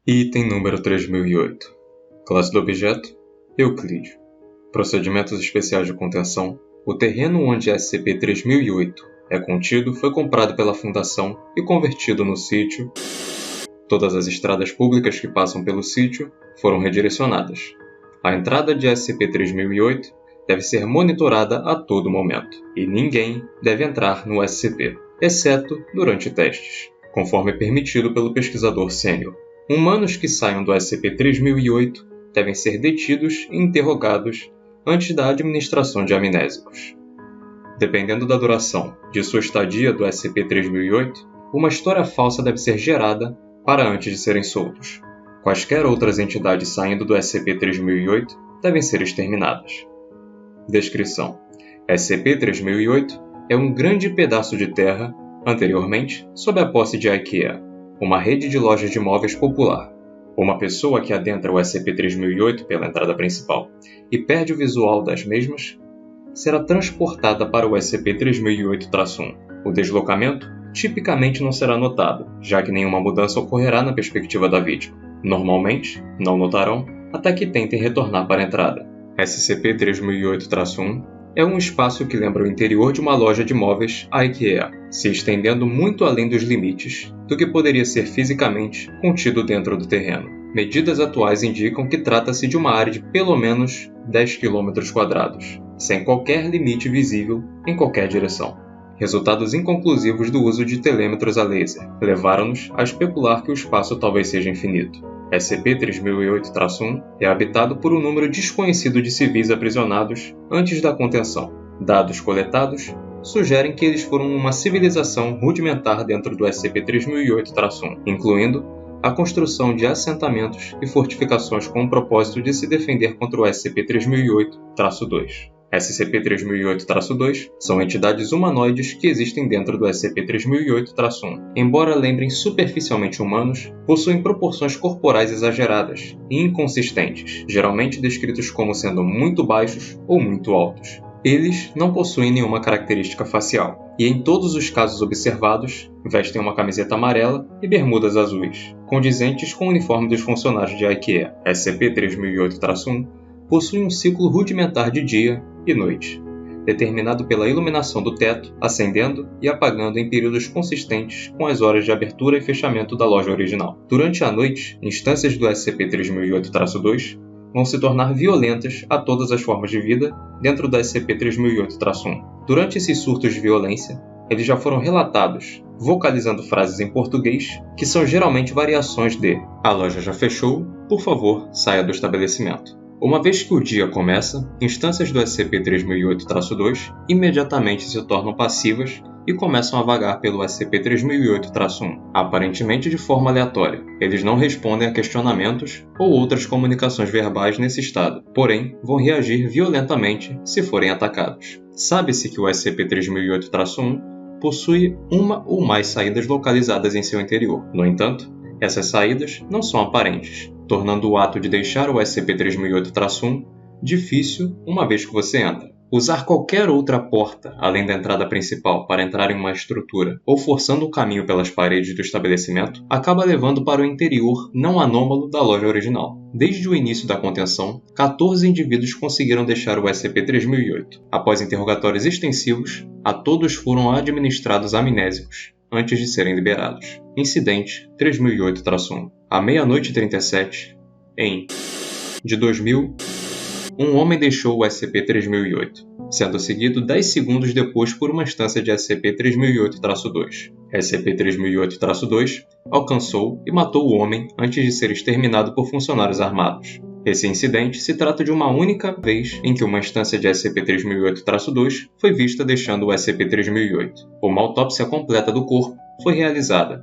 Item número 3008. Classe do objeto: Euclídeo. Procedimentos especiais de contenção. O terreno onde SCP-3008 é contido foi comprado pela Fundação e convertido no sítio. Todas as estradas públicas que passam pelo sítio foram redirecionadas. A entrada de SCP-3008 deve ser monitorada a todo momento, e ninguém deve entrar no SCP, exceto durante testes, conforme permitido pelo pesquisador sênior. Humanos que saiam do SCP-3008 devem ser detidos e interrogados antes da administração de amnésicos. Dependendo da duração de sua estadia do SCP-3008, uma história falsa deve ser gerada para antes de serem soltos. Quaisquer outras entidades saindo do SCP-3008 devem ser exterminadas. Descrição: SCP-3008 é um grande pedaço de terra, anteriormente sob a posse de IKEA, uma rede de lojas de móveis popular. Uma pessoa que adentra o SCP-3008 pela entrada principal e perde o visual das mesmas será transportada para o SCP-3008-1. O deslocamento tipicamente não será notado, já que nenhuma mudança ocorrerá na perspectiva da vítima. Normalmente, não notarão até que tentem retornar para a entrada. SCP-3008-1 é um espaço que lembra o interior de uma loja de móveis IKEA, se estendendo muito além dos limites do que poderia ser fisicamente contido dentro do terreno. Medidas atuais indicam que trata-se de uma área de pelo menos 10 km², sem qualquer limite visível em qualquer direção. Resultados inconclusivos do uso de telêmetros a laser levaram-nos a especular que o espaço talvez seja infinito. SCP-3008-1 é habitado por um número desconhecido de civis aprisionados antes da contenção. Dados coletados sugerem que eles foram uma civilização rudimentar dentro do SCP-3008-1, incluindo a construção de assentamentos e fortificações com o propósito de se defender contra o SCP-3008-2. SCP-3008-2 são entidades humanoides que existem dentro do SCP-3008-1. Embora lembrem superficialmente humanos, possuem proporções corporais exageradas e inconsistentes, geralmente descritos como sendo muito baixos ou muito altos. Eles não possuem nenhuma característica facial, e em todos os casos observados, vestem uma camiseta amarela e bermudas azuis, condizentes com o uniforme dos funcionários de IKEA. SCP-3008-1 possui um ciclo rudimentar de dia e noite, determinado pela iluminação do teto, acendendo e apagando em períodos consistentes com as horas de abertura e fechamento da loja original. Durante a noite, instâncias do SCP-3008-2 vão se tornar violentas a todas as formas de vida dentro do SCP-3008-1. Durante esses surtos de violência, eles já foram relatados, vocalizando frases em português que são geralmente variações de "A loja já fechou, por favor, saia do estabelecimento". Uma vez que o dia começa, instâncias do SCP-3008-2 imediatamente se tornam passivas e começam a vagar pelo SCP-3008-1, aparentemente de forma aleatória. Eles não respondem a questionamentos ou outras comunicações verbais nesse estado, porém vão reagir violentamente se forem atacados. Sabe-se que o SCP-3008-1 possui uma ou mais saídas localizadas em seu interior. No entanto, essas saídas não são aparentes, tornando o ato de deixar o SCP-3008-1 difícil uma vez que você entra. Usar qualquer outra porta além da entrada principal para entrar em uma estrutura ou forçando o caminho pelas paredes do estabelecimento acaba levando para o interior não anômalo da loja original. Desde o início da contenção, 14 indivíduos conseguiram deixar o SCP-3008. Após interrogatórios extensivos, a todos foram administrados amnésicos antes de serem liberados. Incidente 3008-1. À meia-noite 37, de 2000, um homem deixou o SCP-3008, sendo seguido 10 segundos depois por uma instância de SCP-3008-2. SCP-3008-2 alcançou e matou o homem antes de ser exterminado por funcionários armados. Esse incidente se trata de uma única vez em que uma instância de SCP-3008-2 foi vista deixando o SCP-3008. Uma autópsia completa do corpo foi realizada,